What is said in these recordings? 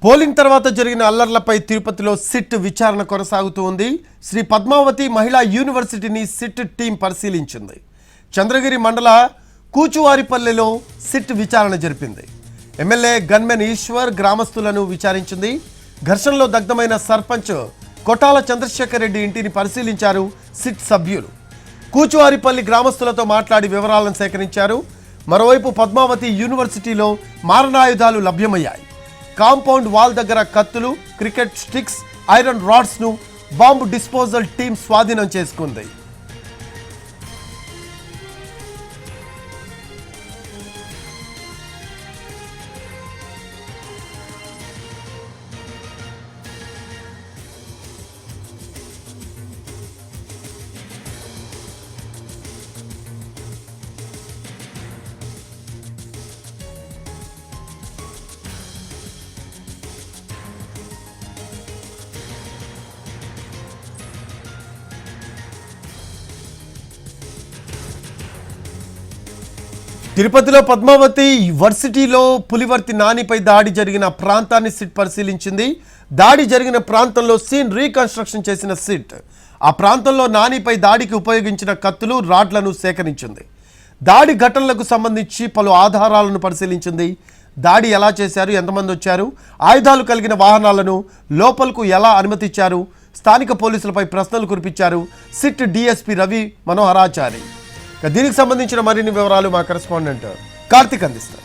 Polling తర్వాత జరిగిన అల్లర్లపై తిరుపతిలో సిట్ విచారణ కొనసాగుతూ ఉంది. శ్రీ పద్మావతి మహిళా యూనివర్సిటీని సిట్ టీం పరిశీలించింది. చంద్రగిరి మండల కూచువారిపల్లెలో సిట్ విచారణ జరిపింది. ఎమ్మెల్యే గన్మెన్ ఈశ్వర్ గ్రామస్తులను విచారించింది. ఘర్షణలో దగ్ధమైన సర్పంచ్ కొట్టాల చంద్రశేఖర్ రెడ్డి ఇంటిని పరిశీలించారు సిట్ సభ్యులు. కూచువారిపల్లి గ్రామస్తులతో మాట్లాడి వివరాలను సేకరించారు. మరోవైపు పద్మావతి యూనివర్సిటీలో మారణాయుధాలు లభ్యమయ్యాయి. కాంపౌండ్ వాల్ దగ్గర కత్తులు, క్రికెట్ స్టిక్స్, ఐరన్ రాడ్స్ ను బాంబు డిస్పోజల్ టీం స్వాధీనం చేసుకుంది. తిరుపతిలో పద్మావతి వర్సిటీలో పులివర్తి నానిపై దాడి జరిగిన ప్రాంతాన్ని సిట్ పరిశీలించింది. దాడి జరిగిన ప్రాంతంలో సీన్ రీకన్స్ట్రక్షన్ చేసిన సిట్ ఆ ప్రాంతంలో నానిపై దాడికి ఉపయోగించిన కత్తులు, రాడ్లను సేకరించింది. దాడి ఘటనలకు సంబంధించి పలు ఆధారాలను పరిశీలించింది. దాడి ఎలా చేశారు, ఎంతమంది వచ్చారు, ఆయుధాలు కలిగిన వాహనాలను లోపలకు ఎలా అనుమతించారు, స్థానిక పోలీసులపై ప్రశ్నలు కురిపించారు సిట్ డిఎస్పీ రవి మనోహరాచారి. దీనికి సంబంధించిన మరిన్ని వివరాలు మా కరెస్పాండెంట్ కార్తిక్ అందిస్తారు.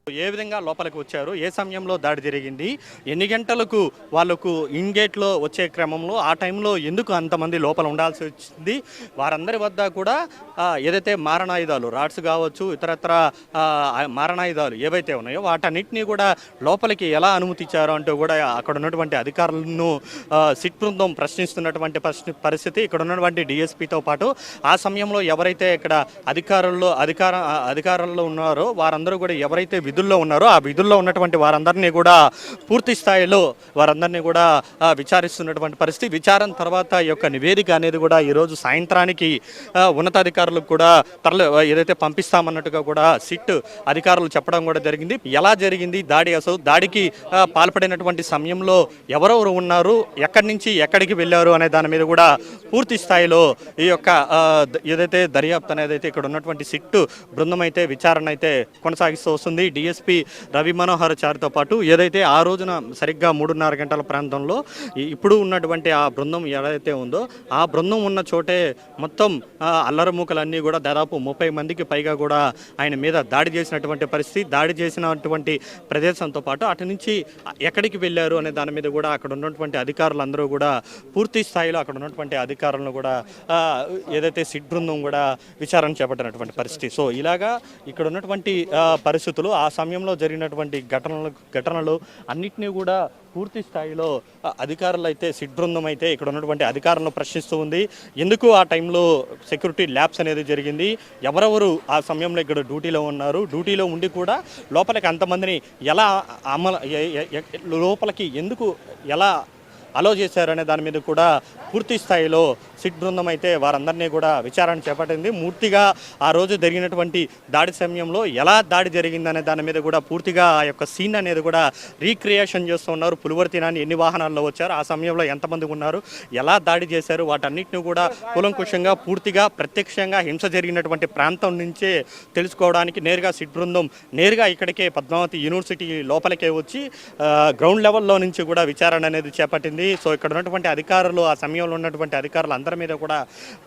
ఏ విధంగా లోపలికి వచ్చారు, ఏ సమయంలో దాడి జరిగింది, ఎన్ని గంటలకు వాళ్ళకు ఇన్గేట్లో వచ్చే క్రమంలో ఆ టైంలో ఎందుకు అంతమంది లోపల ఉండాల్సి వచ్చింది, వారందరి వద్ద కూడా ఏదైతే మారణాయుధాలు, రాడ్స్ కావచ్చు, ఇతరత్ర మారణాయుధాలు ఏవైతే ఉన్నాయో వాటన్నిటినీ కూడా లోపలికి ఎలా అనుమతించారో అంటూ కూడా అక్కడ ఉన్నటువంటి అధికారులను సిట్ బృందం ప్రశ్నిస్తున్నటువంటి పరిస్థితి. ఇక్కడ ఉన్నటువంటి డిఎస్పీతో పాటు ఆ సమయంలో ఎవరైతే ఇక్కడ అధికారంలో ఉన్నారో వారందరూ కూడా ఎవరైతే విధుల్లో ఉన్నారో ఆ విధుల్లో ఉన్నటువంటి వారందరినీ కూడా పూర్తి స్థాయిలో వారందరినీ కూడా విచారిస్తున్నటువంటి పరిస్థితి. విచారణ తర్వాత ఈ యొక్క నివేదిక అనేది కూడా ఈరోజు సాయంత్రానికి ఉన్నతాధికారులకు కూడా ఏదైతే పంపిస్తామన్నట్టుగా కూడా సిట్ అధికారులు చెప్పడం కూడా జరిగింది. ఎలా జరిగింది దాడి, అసలు దాడికి పాల్పడినటువంటి సమయంలో ఎవరెవరు ఉన్నారు, ఎక్కడి నుంచి ఎక్కడికి వెళ్ళారు అనే దాని మీద కూడా పూర్తి స్థాయిలో ఈ యొక్క ఏదైతే దర్యాప్తు అనేది అయితే ఇక్కడ ఉన్నటువంటి సిట్ బృందం అయితే విచారణ అయితే కొనసాగిస్తూ వస్తుంది. డిఎస్పీ రవి మనోహరాచారితో పాటు ఏదైతే ఆ రోజున సరిగ్గా 3:30 గంటల ప్రాంతంలో ఇప్పుడు ఉన్నటువంటి ఆ బృందం ఏదైతే ఉందో ఆ బృందం ఉన్న చోటే మొత్తం అల్లరమూకలన్నీ కూడా దాదాపు 30 మందికి పైగా కూడా ఆయన మీద దాడి చేసినటువంటి పరిస్థితి. దాడి చేసినటువంటి ప్రదేశంతో పాటు అటు నుంచి ఎక్కడికి వెళ్ళారు అనే దాని మీద కూడా అక్కడ ఉన్నటువంటి అధికారులందరూ కూడా పూర్తి స్థాయిలో అక్కడ ఉన్నటువంటి అధికారులను కూడా ఏదైతే సిట్ బృందం కూడా విచారణ చేపట్టినటువంటి పరిస్థితి. సో ఇలాగా ఇక్కడ ఉన్నటువంటి పరిస్థితులు, ఆ సమయంలో జరిగినటువంటి ఘటనలు అన్నిటినీ కూడా పూర్తి స్థాయిలో అధికారులు అయితే సిట్ బృందం అయితే ఇక్కడ ఉన్నటువంటి అధికారులను ప్రశ్నిస్తూ ఉంది. ఎందుకు ఆ టైంలో సెక్యూరిటీ ల్యాబ్స్ అనేది జరిగింది, ఎవరెవరు ఆ సమయంలో ఇక్కడ డ్యూటీలో ఉన్నారు, డ్యూటీలో ఉండి కూడా లోపలికి అంతమందిని ఎలా లోపలికి ఎందుకు ఎలా అలో చేశారనే దాని మీద కూడా పూర్తి స్థాయిలో సిట్ బృందం అయితే వారందరినీ కూడా విచారణ చేపట్టింది. పూర్తిగా ఆ రోజు జరిగినటువంటి దాడి సమయంలో ఎలా దాడి జరిగిందనే దాని మీద కూడా పూర్తిగా ఆ యొక్క సీన్ అనేది కూడా రీక్రియేషన్ చేస్తూ ఉన్నారు. పులివర్తి నాని ఎన్ని వాహనాల్లో వచ్చారు, ఆ సమయంలో ఎంతమంది ఉన్నారు, ఎలా దాడి చేశారు, వాటన్నిటిని కూడా కూలంకుషంగా పూర్తిగా ప్రత్యక్షంగా హింస జరిగినటువంటి ప్రాంతం నుంచే తెలుసుకోవడానికి నేరుగా సిట్ బృందం నేరుగా ఇక్కడికే పద్మావతి యూనివర్సిటీ లోపలికే వచ్చి గ్రౌండ్ లెవెల్లో నుంచి కూడా విచారణ అనేది చేపట్టింది. సో ఇక్కడ ఉన్నటువంటి అధికారులు, ఆ సమయంలో ఉన్నటువంటి అధికారులు అందరి మీద కూడా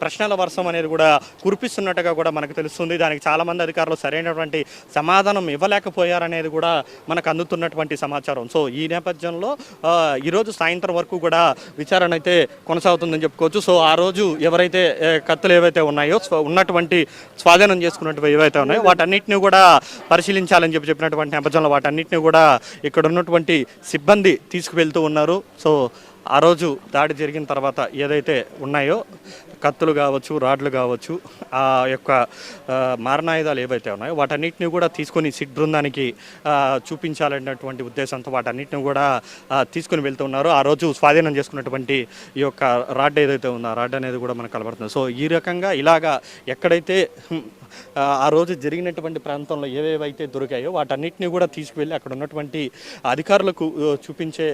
ప్రశ్నల వర్షం అనేది కూడా కురిపిస్తున్నట్టుగా కూడా మనకు తెలుస్తుంది. దానికి చాలామంది అధికారులు సరైనటువంటి సమాధానం ఇవ్వలేకపోయారనేది కూడా మనకు అందుతున్నటువంటి సమాచారం. సో ఈ నేపథ్యంలో ఈరోజు సాయంత్రం వరకు కూడా విచారణ అయితే కొనసాగుతుందని చెప్పుకోవచ్చు. సో ఆ రోజు ఎవరైతే కత్తులు ఏవైతే ఉన్నాయో ఉన్నటువంటి స్వాధీనం చేసుకున్నటువంటి ఏవైతే ఉన్నాయో వాటన్నిటిని కూడా పరిశీలించాలని చెప్పినటువంటి నేపథ్యంలో వాటన్నిటిని కూడా ఇక్కడ ఉన్నటువంటి సిబ్బంది తీసుకువెళ్తూ ఉన్నారు. సో ఆ రోజు దాడి జరిగిన తర్వాత ఏదైతే ఉన్నాయో కత్తులు కావచ్చు, రాడ్లు కావచ్చు, ఆ యొక్క మారణాయుధాలు ఏవైతే ఉన్నాయో వాటన్నిటిని కూడా తీసుకొని సిట్ బృందానికి చూపించాలన్నటువంటి ఉద్దేశంతో వాటన్నిటిని కూడా తీసుకొని వెళ్తున్నారు. ఆ రోజు స్వాధీనం చేసుకున్నటువంటి ఈ యొక్క రాడ్ ఏదైతే ఉందో ఆ రాడ్ అనేది కూడా మనకు కనబడుతుంది. సో ఈ రకంగా ఇలాగా ఎక్కడైతే ఆ రోజు జరిగినటువంటి ప్రాంతంలో ఏవేవైతే దొరికాయో వాటన్నిటిని కూడా తీసుకువెళ్ళి అక్కడ ఉన్నటువంటి అధికారులకు చూపించే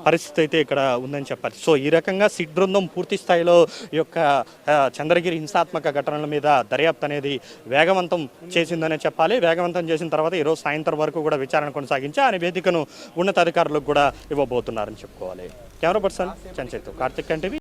పరిస్థితి అయితే ఇక్కడ ఉందని చెప్పాలి. సో ఈ రకంగా సిట్ బృందం పూర్తి స్థాయిలో ఈ యొక్క చంద్రగిరి హింసాత్మక ఘటనల మీద దర్యాప్తు అనేది వేగవంతం చేసిందనే చెప్పాలి. వేగవంతం చేసిన తర్వాత ఈరోజు సాయంత్రం వరకు కూడా విచారణ కొనసాగించి ఆ నివేదికను ఉన్నతాధికారులకు కూడా ఇవ్వబోతున్నారని చెప్పుకోవాలి. కెమెరా పర్సన్ చంచేత్, కార్తిక్ ఎన్టీవీ.